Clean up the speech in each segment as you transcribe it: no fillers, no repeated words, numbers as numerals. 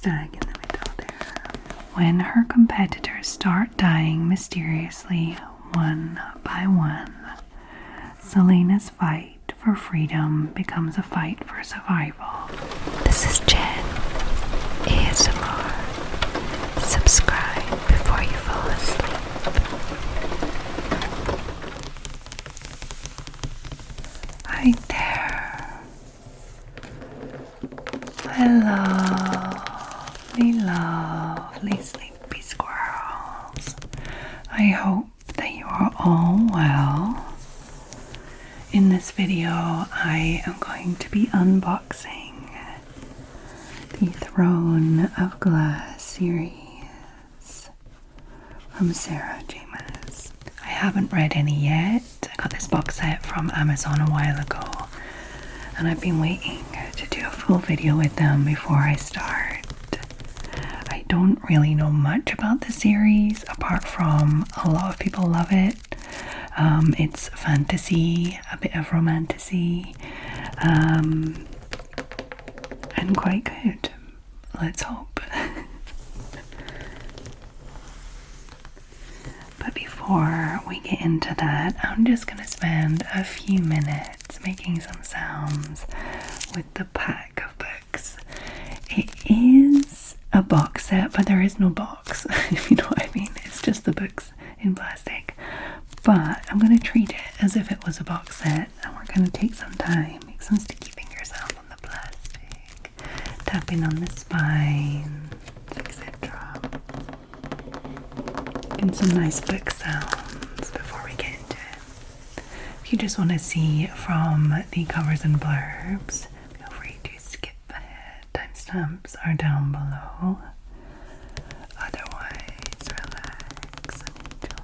stag in the middle there. When her competitors start dying mysteriously one by one, Selena's fight for freedom becomes a fight for survival. This is Jen, ASMR. Subscribe before you fall asleep. Hi there. Lovely sleepy squirrels. I hope that you are all well. In this video, I am going to be unboxing the Throne of Glass series from Sarah J. Maas. I haven't read any yet. I got this box set from Amazon a while ago, and I've been waiting to do a full video with them before I start. I don't really know much about the series apart from a lot of people love it. It's fantasy, a bit of romantasy, and quite good. Let's hope. But before we get into that, I'm just going to spend a few minutes making some sounds with the pack of books. It is a box set, but there is no box, if you know what I mean. It's just the books in plastic. But I'm going to treat it as if it was a box set, and we're going to take some time, make some sticky finger sounds on the plastic, tapping on the spines, etc. And some nice book sounds before we get into it. If you just want to see from the covers and blurbs, feel free to skip ahead. Timestamps are down below. Otherwise, relax and enjoy.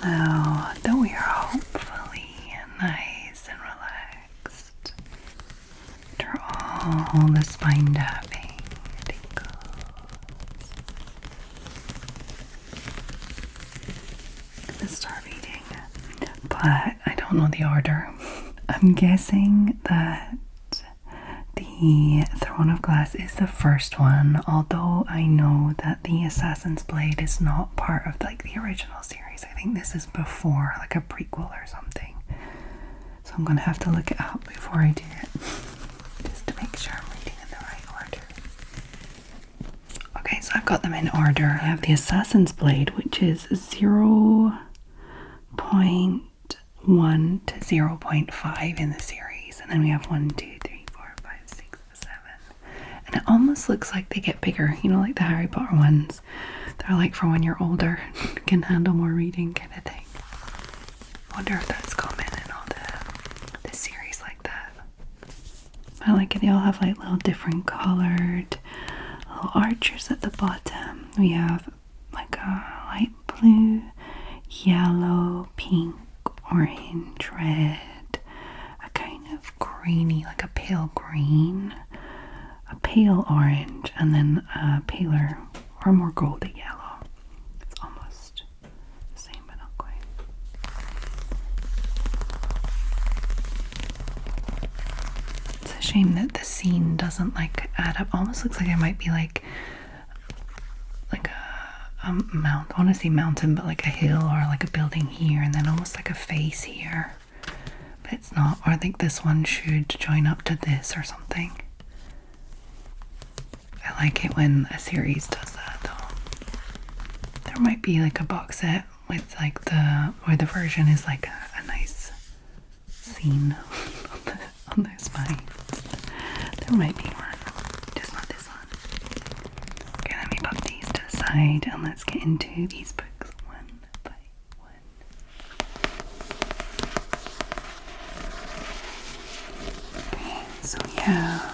Now that we are hopefully nice and relaxed after all the spine tapping tingles, I'm gonna start reading, but I don't know the order. I'm guessing that the Throne of Glass is the first one, although I know that the Assassin's Blade is not part of like the original series. I think this is before, like a prequel or something. So I'm gonna have to look it up before I do it, just to make sure I'm reading in the right order. Okay, so I've got them in order. I have the Assassin's Blade, which is 0.1 to 0.5 in the series, and then we have 1, 2, 3, 4, 5, 6, 7, and it almost looks like they get bigger, you know, like the Harry Potter ones. They're like for when you're older, can handle more reading kind of thing. I wonder if that's common in all the series like that. I like it. They all have like little different colored little archers at the bottom. We have like a light blue, yellow, pink, orange, red, a kind of greeny, like a pale green, a pale orange, and then a paler or more golden yellow. It's almost the same, but not quite. It's a shame that the scene doesn't like add up. Almost looks like it might be like a mount. I want to say mountain, but like a hill or like a building here, and then almost like a face here. But it's not. Or I think this one should join up to this or something. I like it when a series does that though. There might be like a box set with like where the version is like a nice scene on the spine. There might be one, just not this one. Okay, let me put these to the side and let's get into these books one by one. Okay, so we have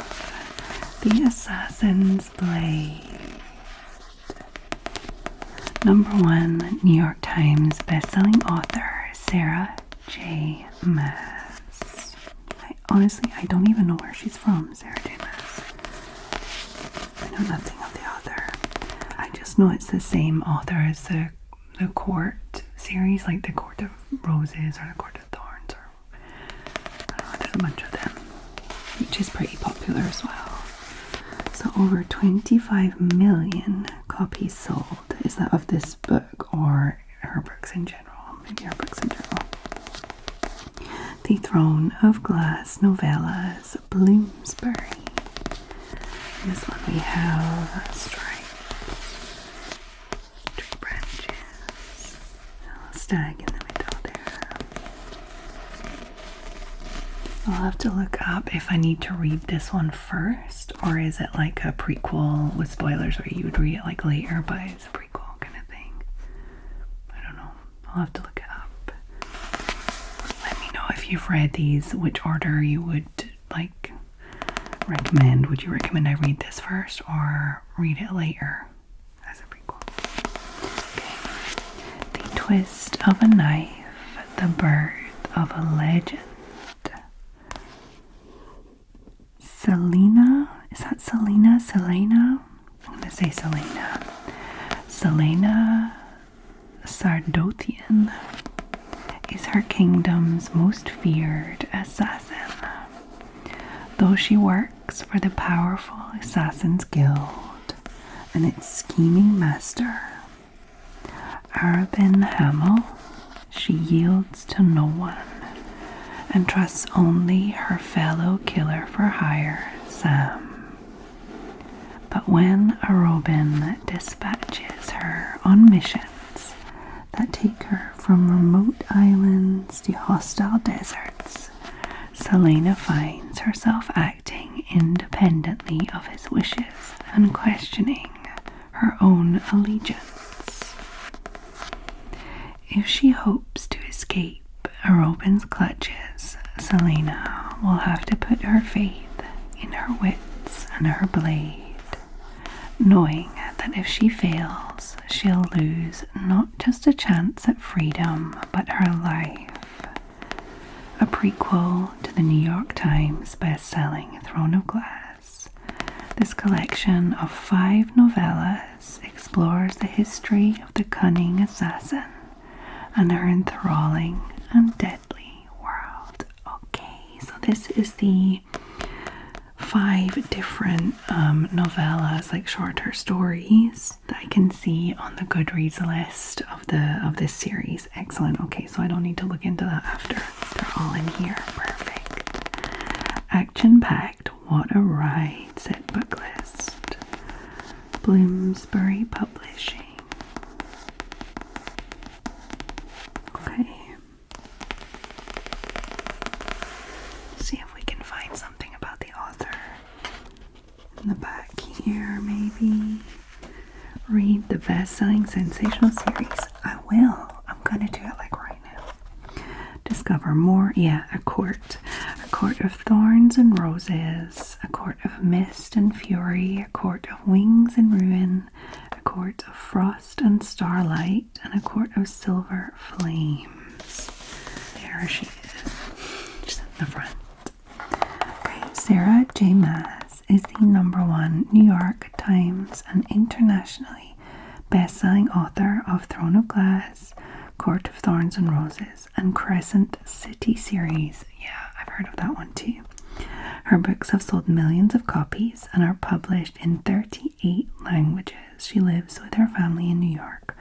the Assassin's Blade. Number 1, New York Times bestselling author Sarah J. Maas. I don't even know where she's from, Sarah J. Maas. I know nothing of the author. I just know it's the same author as the Court series, like the Court of Roses or the Court of Thorns, or I don't know, there's a bunch of them, which is pretty popular as well. So over 25 million copies sold. Is that of this book or her books in general? Maybe her books in general. The Throne of Glass novellas, Bloomsbury. In this one we have stripes, tree branches, a stag in the middle there. I'll have to look up if I need to read this one first, or is it like a prequel with spoilers where you would read it like later, but it's a prequel kind of thing. I don't know. I'll have to look it up. Let me know if you've read these, which order you would like recommend. Would you recommend I read this first or read it later as a prequel? Okay. The Twist of a Knife, the Birth of a Legend. Selena, is that Selena? Selena? I'm going to say Selena. Selena Sardothian is her kingdom's most feared assassin. Though she works for the powerful Assassin's Guild and its scheming master, Arabin Hamel, she yields to no one and trusts only her fellow killer for hire, Sam. But when Arobin dispatches her on missions that take her from remote islands to hostile deserts, Selena finds herself acting independently of his wishes and questioning her own allegiance. If she hopes to escape Arobin's clutches, Selena will have to put her faith in her wits and her blade, knowing that if she fails, she'll lose not just a chance at freedom, but her life. A prequel to the New York Times best-selling Throne of Glass, this collection of 5 novellas explores the history of the cunning assassin and her enthralling and deadly world. Okay, so this is the 5 different novellas, like shorter stories, that I can see on the Goodreads list of this series. Excellent. Okay, so I don't need to look into that after. They're all in here. Perfect. Action-packed. What a ride, said Booklist. Bloomsbury Publishing. Okay. See if we can find something about the author in the back here, maybe. Read the best-selling sensational series. I will. I'm gonna do it like right now. Discover more. Yeah, a court of thorns and roses, a court of mist and fury, a court of wings and ruin, a court of frost and starlight, and a court of silver flames. There she is. She's in the front. Okay, Sarah J. Maas is the #1 New York Times and internationally best-selling author of Throne of Glass, Court of Thorns and Roses, and Crescent City series. Yeah, I've heard of that one too. Her books have sold millions of copies and are published in 38 languages. She lives with her family in New York.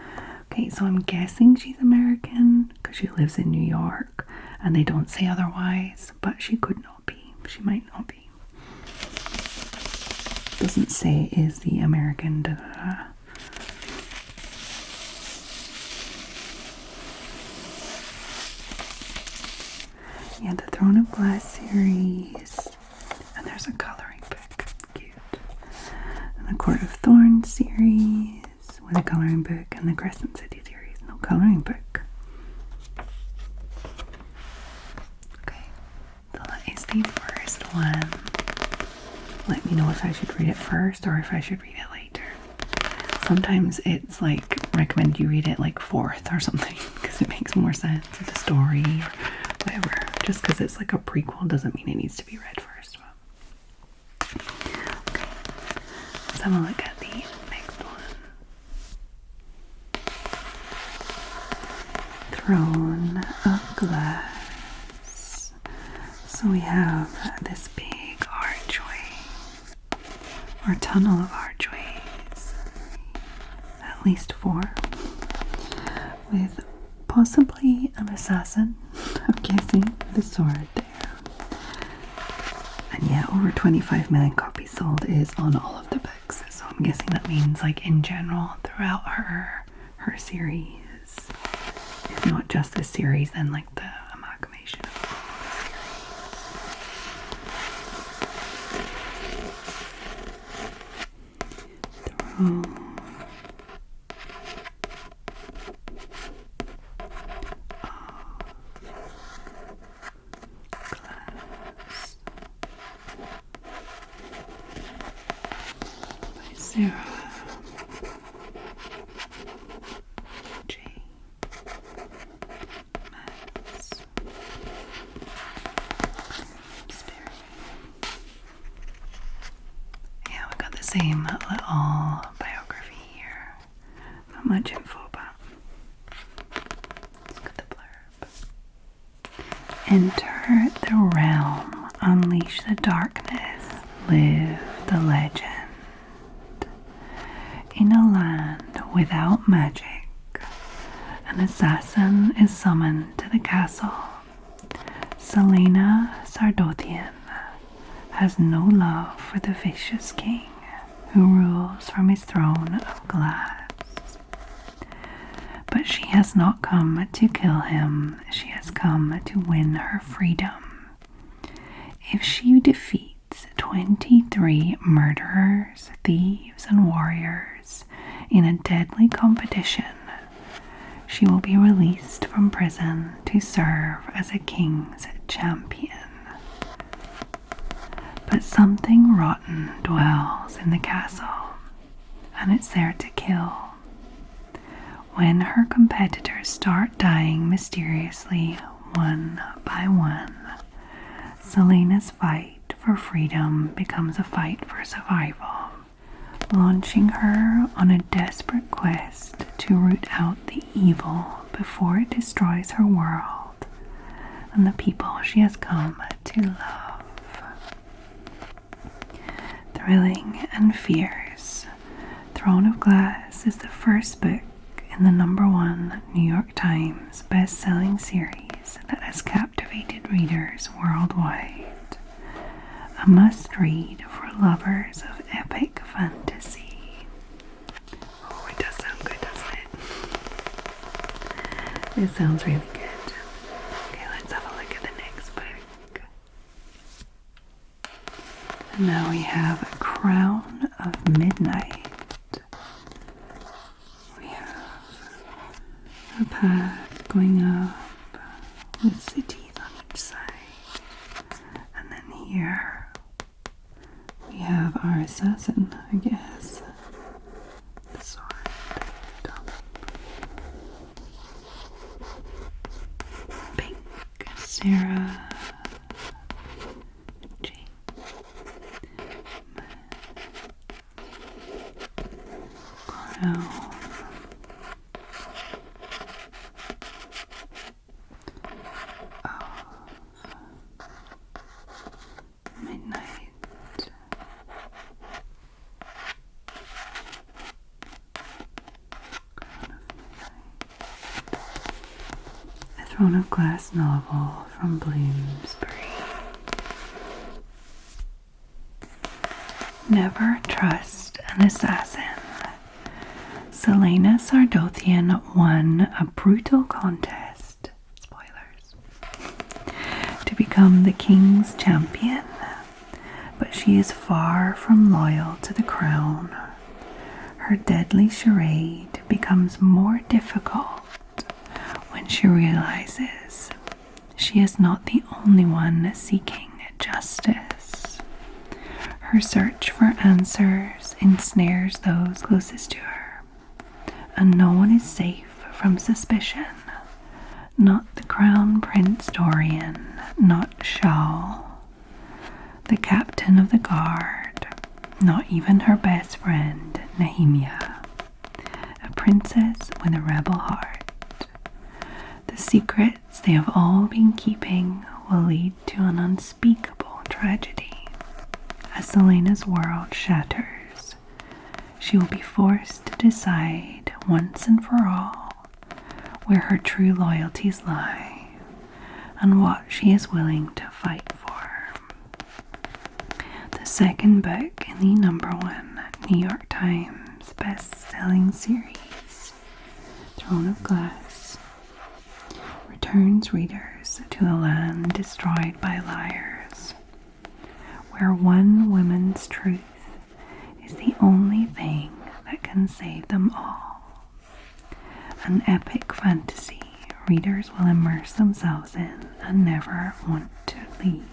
Okay, so I'm guessing she's American because she lives in New York and they don't say otherwise, but she could not be. She might not be. Doesn't say is the American da da da. Yeah, the Throne of Glass series. And there's a coloring book. Cute. And the Court of Thorns series with a coloring book, and the Crescent City series. No coloring book. Okay. So that is the first one. Let me know if I should read it first or if I should read it later. Sometimes it's like recommend you read it like 4th or something because it makes more sense with the story or whatever. Just because it's like a prequel doesn't mean it needs to be read first. Okay, let's have a look at the next one. Throne of Glass. So we have this big archway, or tunnel of archways, at least 4, with possibly an assassin, I'm guessing, with a sword there. And yeah, over 25 million copies sold is on all of the books, so I'm guessing that means like in general throughout her series. If not just this series, then like the amalgamation of all the series. Throne. Sarah J. Maas. Yeah, we got the same little biography here. Not much info, but let's get the blurb. Enter the realm, unleash the darkness, live the legend. In a land without magic, an assassin is summoned to the castle. Selena Sardothian has no love for the vicious king who rules from his throne of glass. But she has not come to kill him, she has come to win her freedom. If she defeats 23 murderers, thieves, and warriors in a deadly competition, she will be released from prison to serve as a king's champion. But something rotten dwells in the castle. and it's there to kill. When her competitors start dying mysteriously one by one, Selena's fight for freedom becomes a fight for survival, launching her on a desperate quest to root out the evil before it destroys her world and the people she has come to love. Thrilling and fierce, Throne of Glass is the first book in the #1 New York Times best-selling series that has captivated readers worldwide. A must-read for lovers of epic fantasy. Oh, it does sound good, doesn't it? It sounds really good. Okay, let's have a look at the next book. And now we have A Crown of Midnight. We have a path going up with cities on each side. And then here we have our assassin, I guess. The sword. Top. Pink. Sarah. Crown. Throne of Glass novel from Bloomsbury. Never trust an assassin. Selena Sardothian won a brutal contest, spoilers, to become the king's champion, but she is far from loyal to the crown. Her deadly charade becomes more difficult when she realizes she is not the only one seeking justice. Her search for answers ensnares those closest to her, and no one is safe from suspicion. Not the Crown Prince Dorian, not Shaw, the captain of the guard, not even her best friend, Nehemia, a princess with a rebel heart. The secrets they have all been keeping will lead to an unspeakable tragedy. As Selena's world shatters, she will be forced to decide once and for all where her true loyalties lie and what she is willing to fight for. The second book in the #1 New York Times best-selling series, Throne of Glass, returns readers to a land destroyed by liars, where one woman's truth is the only thing that can save them all. An epic fantasy readers will immerse themselves in and never want to leave.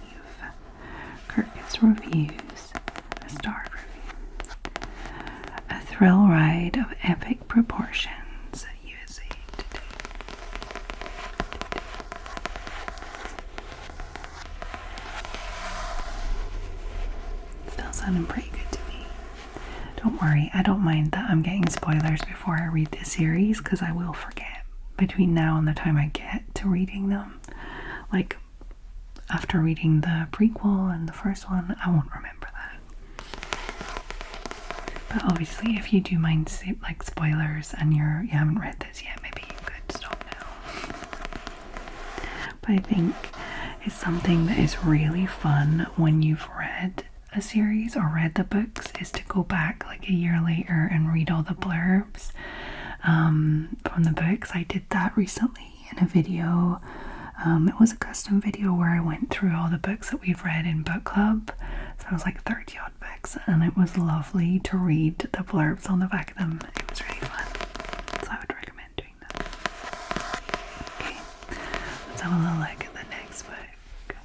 Kirkus Reviews, a starred review. A thrill ride of epic proportions, USA Today. Still sounding pretty good to me. Don't worry, I don't mind that I'm getting spoilers before I read this series, because I will forget between now and the time I get to reading them. Like, after reading the prequel and the first one, I won't remember that. But obviously, if you do mind like spoilers and you haven't read this yet, maybe you could stop now. But I think it's something that is really fun when you've read a series or read the books, is to go back like a year later and read all the blurbs from the books. I did that recently in a video. It was a custom video where I went through all the books that we've read in book club. So it was like 30 odd books, and it was lovely to read the blurbs on the back of them. It was really fun, so I would recommend doing that. Okay, let's have a little look at the next book.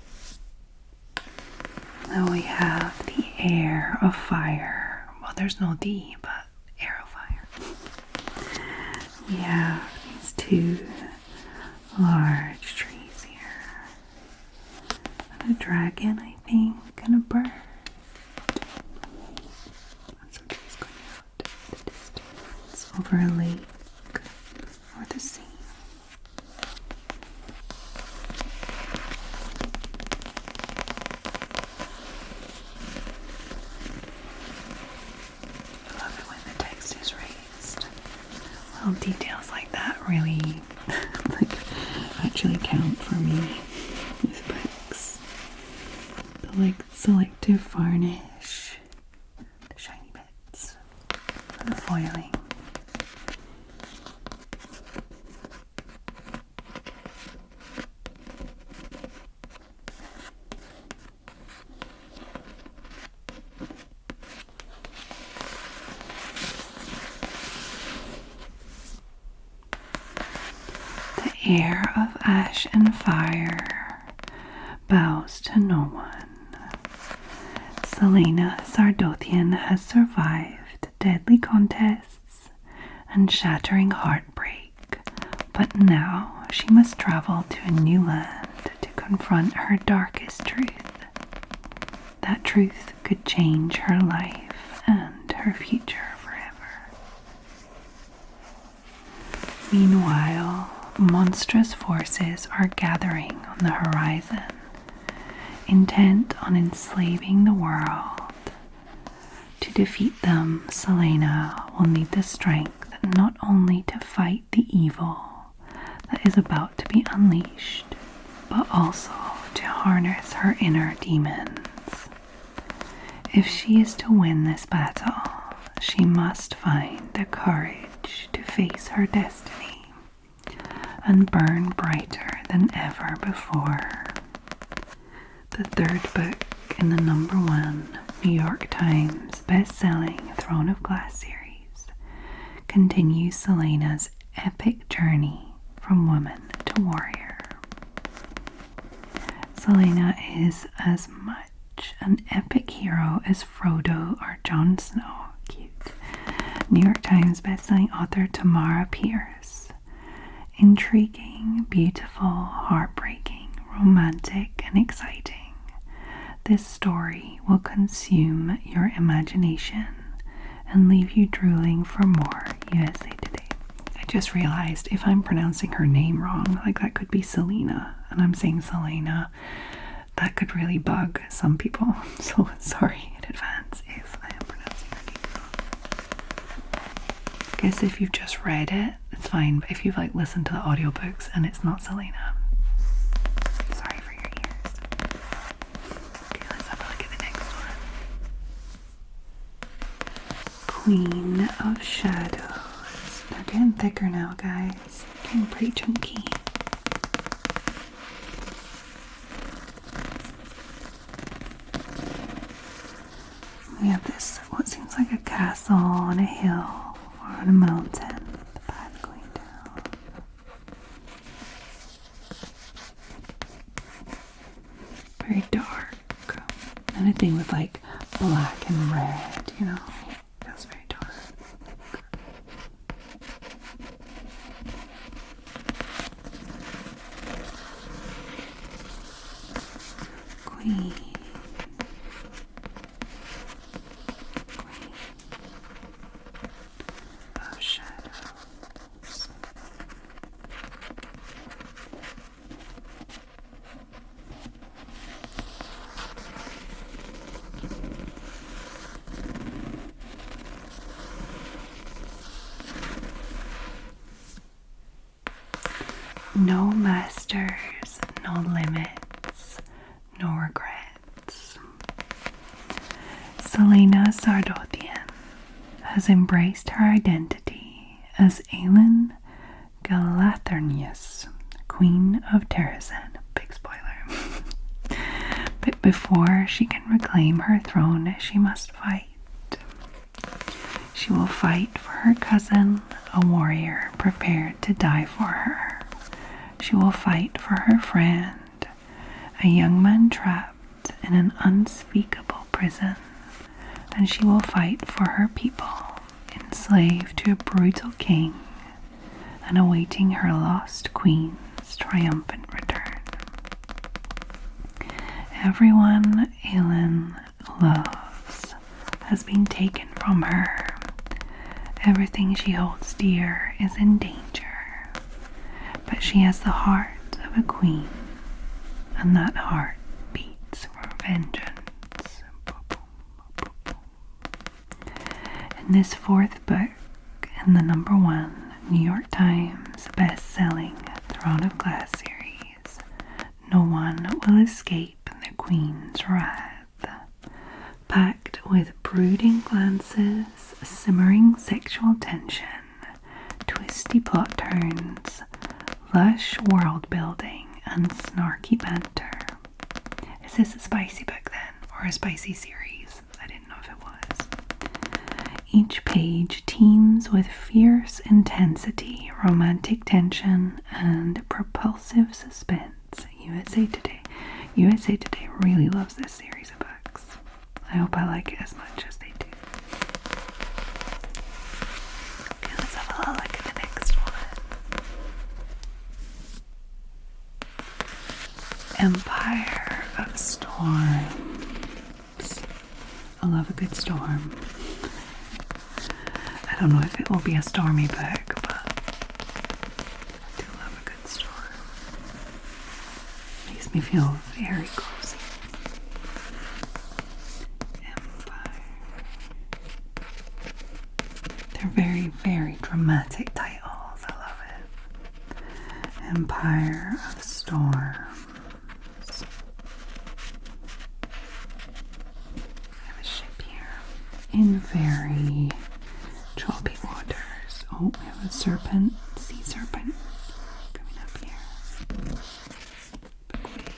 Now we have The Heir of Fire. Well, there's no D, but Heir we have these two large trees here. And a dragon, I think, and a bird. And some trees going out in the distance over a lake or the sea. I love it when the text is raised. Little details like that really actually count for me with books. The selective varnish, the shiny bits, and the foiling. The heir of ash and fire bows to no one. Selena Sardothian has survived deadly contests and shattering heartbreak, but now she must travel to a new land to confront her darkest truth. That truth could change her life and her future forever. Meanwhile, monstrous forces are gathering on the horizon, intent on enslaving the world. To defeat them, Selena will need the strength not only to fight the evil that is about to be unleashed, but also to harness her inner demons. If she is to win this battle, she must find the courage to face her destiny and burn brighter than ever before. The third book in the #1 New York Times best-selling Throne of Glass series continues Selena's epic journey from woman to warrior. Selena is as much an epic hero as Frodo or Jon Snow. Cute. New York Times best-selling author Tamara Pierce. Intriguing, beautiful, heartbreaking, romantic, and exciting. This story will consume your imagination and leave you drooling for more. USA Today. I just realized if I'm pronouncing her name wrong, like that could be Selena, and I'm saying Selena, that could really bug some people. So sorry in advance if I am pronouncing her name wrong. I guess if you've just read it, it's fine, but if you've listened to the audiobooks and it's not Selena, sorry for your ears. Okay, let's have a look at the next one. Queen of Shadows. They're getting thicker now, guys. Getting pretty chunky. We have this, what seems like a castle on a hill or on a mountain. The path going down. Very dark. Anything with black and red, feels very dark. Queen. Of Shadows. No masters, no limits, no regrets. Selena Sardothian has embraced her identity as Aelin Galathernius, Queen of Terrazin. Big spoiler. But before she can reclaim her throne, she must fight. She will fight for her cousin, a warrior prepared to die for her. She will fight for her friend, a young man trapped in an unspeakable prison. And she will fight for her people, enslaved to a brutal king, and awaiting her lost queen's triumphant return. Everyone Aelin loves has been taken from her. Everything she holds dear is in danger, but she has the heart of a queen, and that heart beats for vengeance. In this fourth book in the #1 New York Times best-selling Throne of Glass series, no one will escape the Queen's wrath. Packed with brooding glances, simmering sexual tension, twisty plot turns, lush world building, and snarky banter. Is this a spicy book then, or a spicy series? I didn't know if it was. Each page teems with fierce intensity, romantic tension, and propulsive suspense. USA Today really loves this series of books. I hope I like it as much as they do. Okay, let's have a little look at the next one. Empire of Storms. I love a good storm. I don't know if it will be a stormy book, but I do love a good storm. Makes me feel very cozy. Empire. They're very, very dramatic titles. I love it. Empire of Storms. I have a ship here in very choppy waters. Oh, we have a serpent, sea serpent coming up here. Big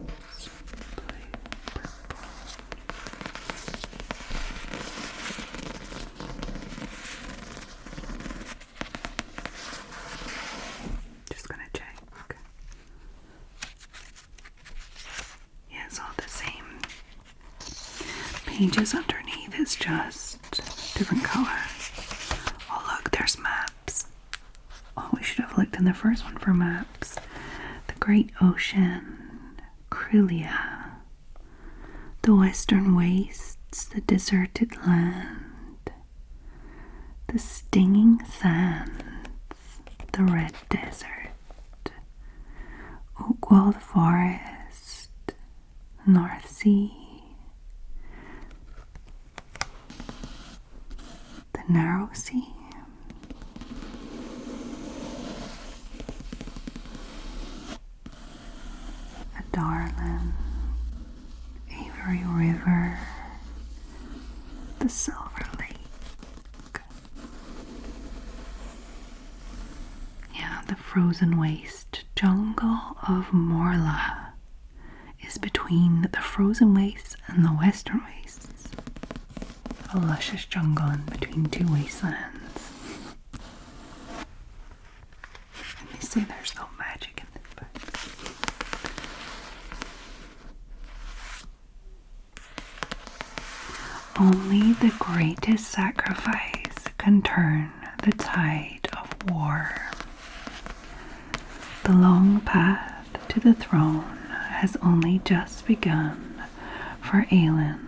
waves, blue, purple. Just gonna check. Yeah, it's all the same. Pages underneath, it's just different colors. Oh look, there's maps. Oh, we should have looked in the first one for maps. The Great Ocean, Krylia, the Western Wastes, the deserted land, the stinging sands, the Red Desert, Oakwalled Forest, North Sea, the Narrow Sea, the Darlin, Avery River, the Silver Lake. Yeah, the frozen waste jungle of Morla is between the frozen wastes and the western wastes. A luscious jungle in between two wastelands. And they say there's no magic in this book. Only the greatest sacrifice can turn the tide of war. The long path to the throne has only just begun for Aelin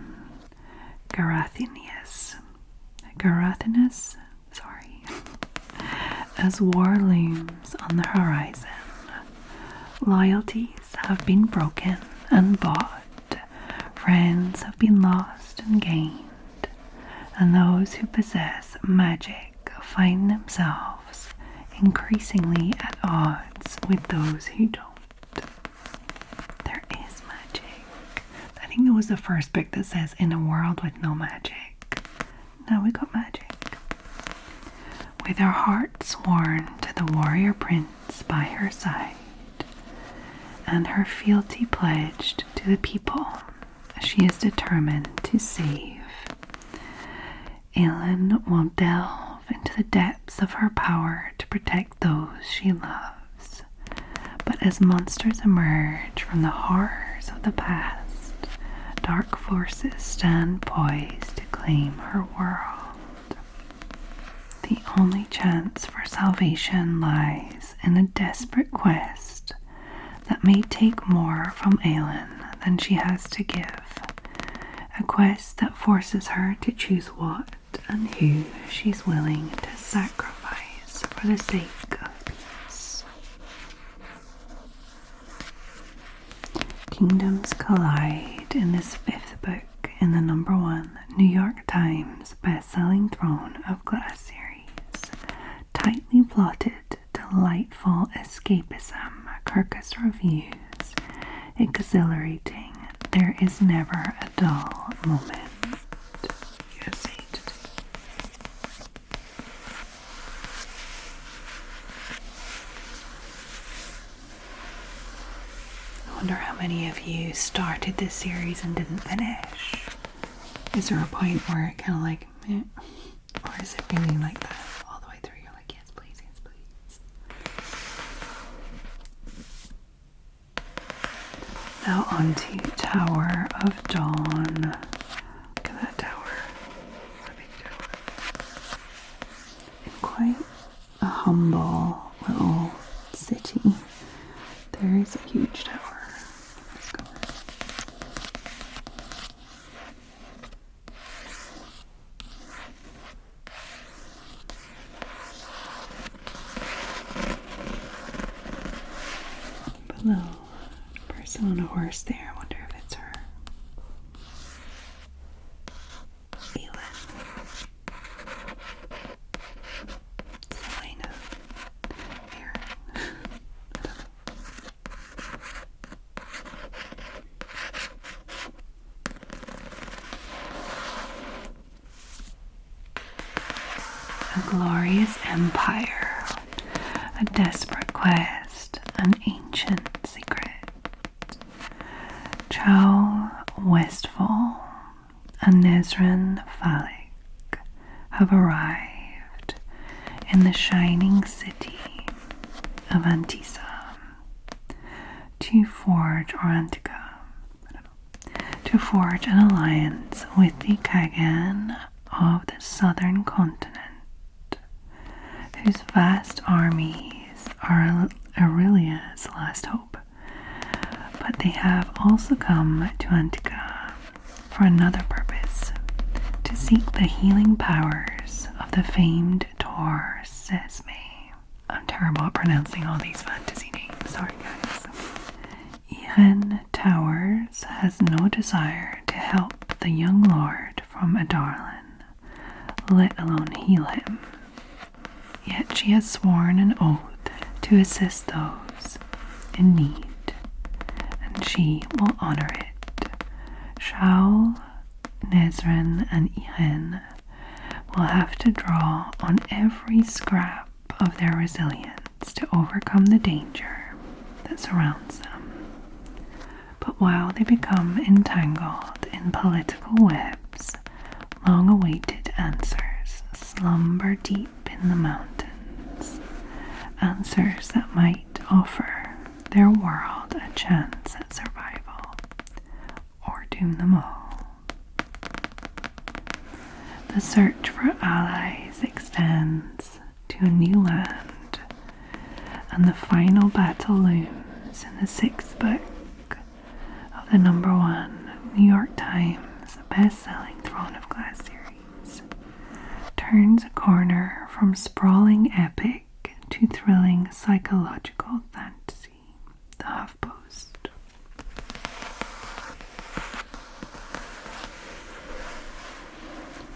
Garathinus, as war looms on the horizon. Loyalties have been broken and bought, friends have been lost and gained, and those who possess magic find themselves increasingly at odds with those who don't. There is magic. I think it was the first book that says, in a world with no magic. Now we got magic. With her heart sworn to the warrior prince by her side, and her fealty pledged to the people she is determined to save, Aelin will delve into the depths of her power to protect those she loves. But as monsters emerge from the horrors of the past, dark forces stand poised to claim her world. The only chance for salvation lies in a desperate quest that may take more from Aelin than she has to give. A quest that forces her to choose what and who she's willing to sacrifice for the sake of peace. Kingdoms collide in this 5th book in the #1 New York Times best-selling Throne of Glass series. Tightly plotted, delightful escapism, Kirkus reviews, exhilarating, there is never a dull moment. USA Today. I wonder how many of you started this series and didn't finish. Is there a point where it kind of like, meh? Or is it really like that all the way through? You're like, yes please, yes please. Now on to Tower of Dawn. Look at that tower. It's a big tower. In quite a humble little city, there is a huge tower. Let's go. Below. Person on a horse there. I wonder if it's her. Aelin. Selena. Aaron. A glorious empire. A desperate quest. An ancient secret. Chow Westfall and Nesrin Falik have arrived in the shining city of Antissa to forge an alliance with the Kagan of the southern continent, whose vast armies are Aurelia's last hope. But they have also come to Antica for another purpose, to seek the healing powers of the famed Tor Sesme. I'm terrible at pronouncing all these fantasy names, sorry guys. Ian Towers has no desire to help the young lord from Adarlan, let alone heal him. Yet she has sworn an oath to assist those in need. She will honor it. Shaul, Nesrin, and Ihan will have to draw on every scrap of their resilience to overcome the danger that surrounds them. But while they become entangled in political webs, long-awaited answers slumber deep in the mountains. Answers that might offer their world a chance at survival, or doom them all. The search for allies extends to a new land, and the final battle looms in the 6th book of the #1 New York Times best-selling Throne of Glass series. Turns a corner from sprawling epic to thrilling psychological fantasy. The HuffPost.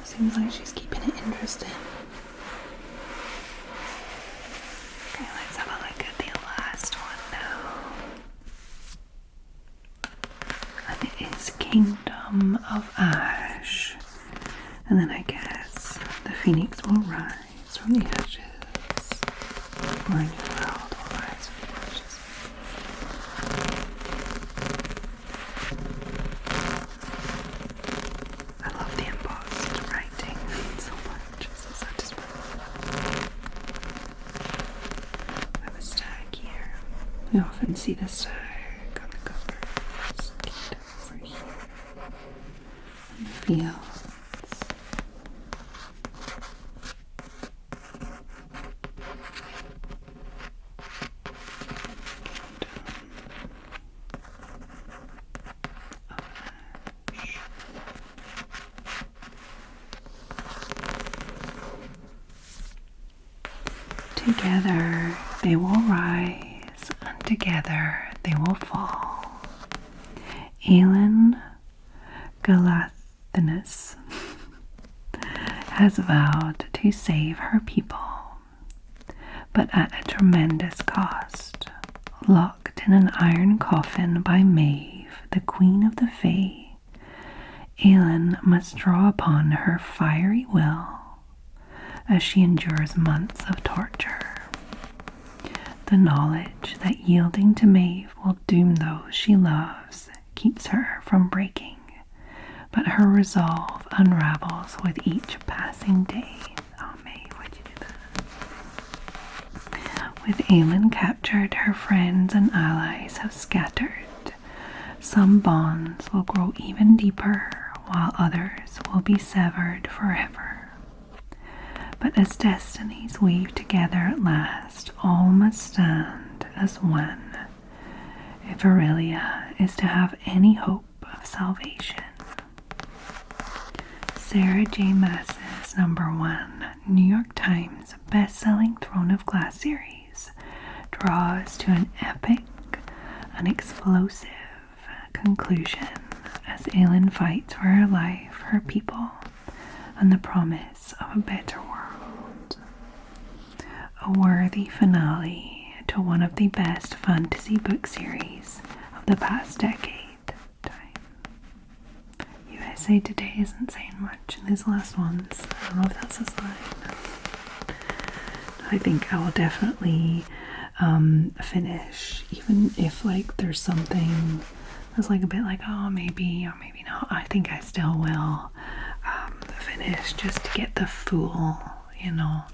Seems like she's keeping it interesting. Okay, let's have a look at the last one now. And it is Kingdom of Ash. And then I guess the phoenix will rise from the ashes. My new world will rise from the ashes. I love the embossed writing so much. It's so satisfying. I have a stag here. We often see the stag on the covers. Get over here. And the fields. Together they will rise, and together they will fall. Aelin Galathanus has vowed to save her people, but at a tremendous cost. Locked in an iron coffin by Maeve, the Queen of the Fae, Aelin must draw upon her fiery will as she endures months of torture. The knowledge that yielding to Maeve will doom those she loves keeps her from breaking, but her resolve unravels with each passing day. Oh, Maeve, why'd you do that? With Aelin captured, her friends and allies have scattered. Some bonds will grow even deeper, while others will be severed forever. But as destinies weave together at last, all must stand as one, if Aurelia is to have any hope of salvation. Sarah J. Maas's #1 New York Times best-selling Throne of Glass series draws to an epic, an explosive conclusion as Aelin fights for her life, her people, and the promise of a better world. A worthy finale to one of the best fantasy book series of the past decade. USA Today isn't saying much in these last ones. I don't know if that's a sign. I think I will definitely finish, even if like there's something that's like a bit like, oh, maybe or maybe not. I think I still will finish just to get the full,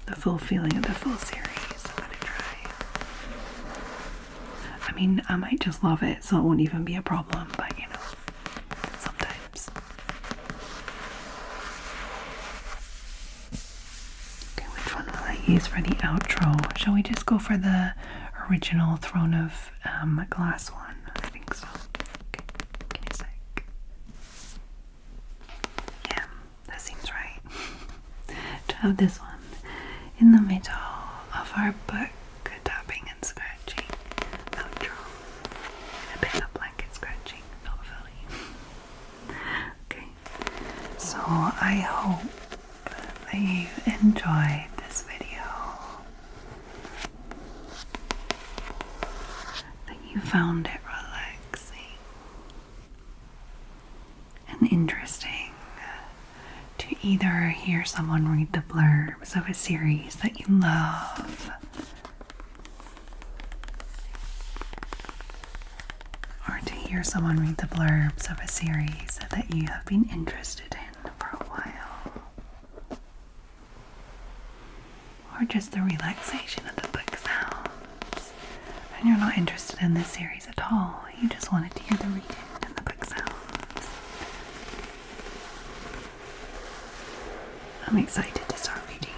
the full feeling of the full series. I'm gonna try. I mean, I might just love it, so it won't even be a problem, but sometimes. Okay, which one will I use for the outro? Shall we just go for the original Throne of Glass one? I think so. Okay, give me a sec. Yeah, that seems right. To have this one in the middle of our book tapping and scratching outro. A bit of blanket scratching, not fully. Okay, so I hope that you enjoyed this video, that you found it relaxing and interesting to either hear someone read the blurbs of a series that you love, or to hear someone read the blurbs of a series that you have been interested in for a while, or just the relaxation of the book sounds, and you're not interested in this series at all, you just wanted to hear the reading and the book sounds. I'm excited to start reading it.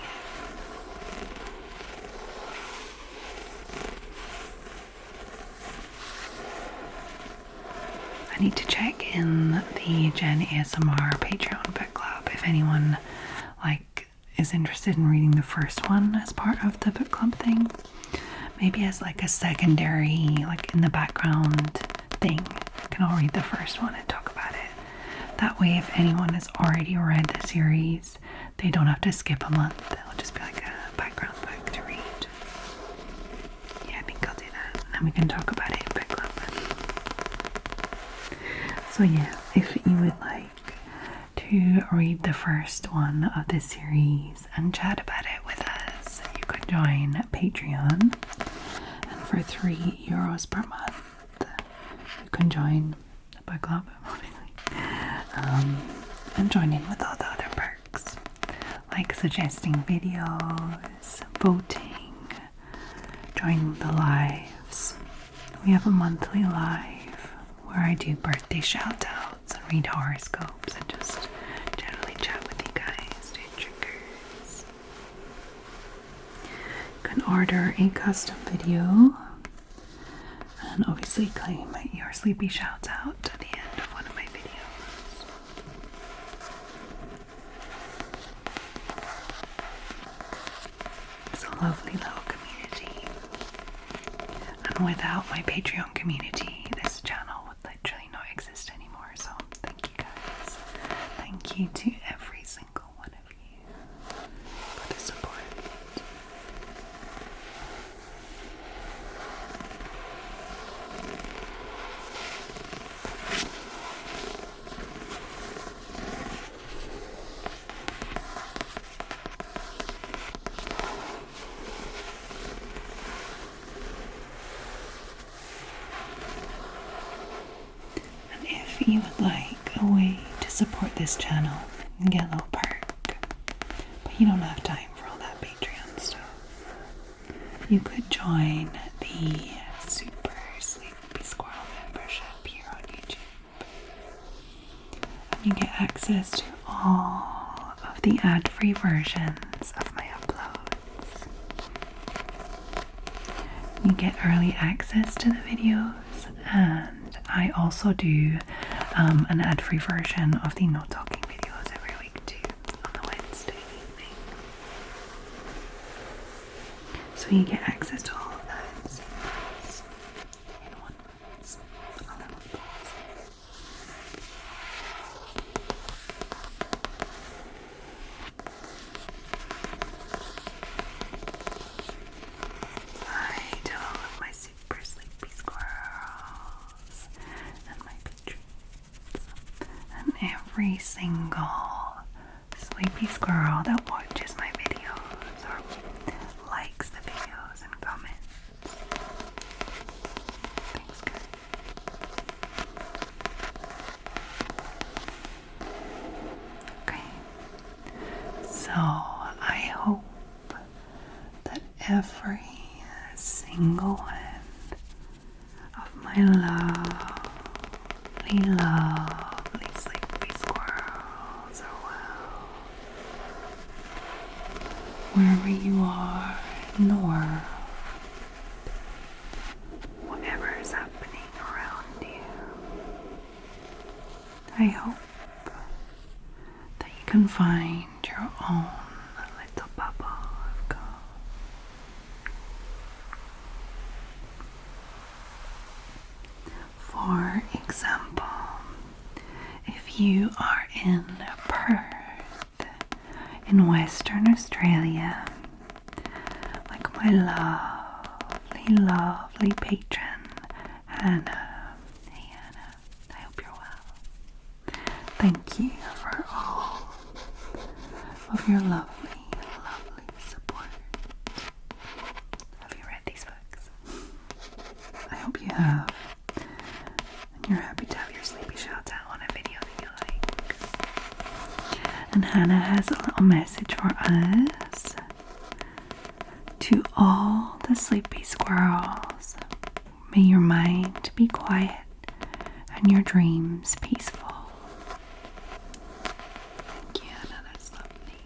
I need to check in the Jen ASMR Patreon book club if anyone is interested in reading the first one as part of the book club thing. Maybe as a secondary, in the background thing. You can all read the first one and talk about it. That way, if anyone has already read the series, they don't have to skip a month. It'll just be like a background book to read. Yeah, I think I'll do that. And then we can talk about it in book club. So yeah, if you would like to read the first one of this series and chat about it with us, you could join Patreon. And for €3 per month, you can join the book club, and join in with all the other perks, like suggesting videos, voting, joining the lives. We have a monthly live where I do birthday shout outs and read horoscopes and just generally chat with you guys, do triggers. You can order a custom video and obviously claim your sleepy shout out at the end of one of my videos. It's a lovely little community. And without my Patreon community, this channel would literally not exist anymore. So thank you guys. Thank you to every single one of you for the support. If you would like a way to support this channel and get a little perk, but you don't have time for all that Patreon stuff, you could join the Super Sleepy Squirrel membership here on YouTube. And you get access to all of the ad-free versions of my uploads. You get early access to the videos, and I also do an ad-free version of the no talking videos every week too, on the Wednesday evening. So you get access to all of that in the same place, in one place, all in one place. Hi to all of my super sleepy squirrels and my patrons, and every single sleepy squirrel that watches my videos or likes the videos and comments. Thanks, guys. Okay, so I hope that every single one of my lovely sleepy squirrels are well. Wherever you are in the world, whatever is happening around you, I hope that you can find your own little bubble of calm. For example, if you are in Perth, in Western Australia, like my lovely patron, Hannah. Hey Hannah, I hope you're well. Thank you for all of your lovely support. Have you read these books? I hope you have. And you're happy to have your sleepy shout out on a video that you like. And Hannah has a little message for us. To all the sleepy squirrels, may your mind be quiet and your dreams peaceful. Thank you, Hannah, that's lovely.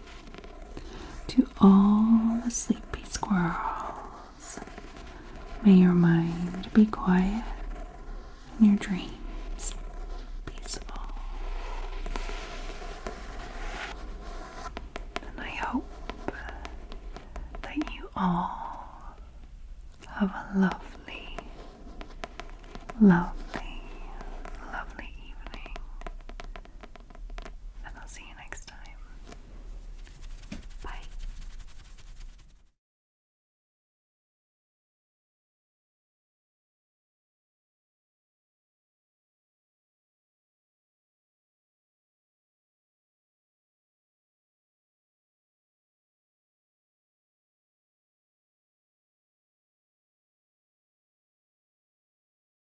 To all the sleepy squirrels, may your mind be quiet and your dreams peaceful. And I hope that you all have a lovely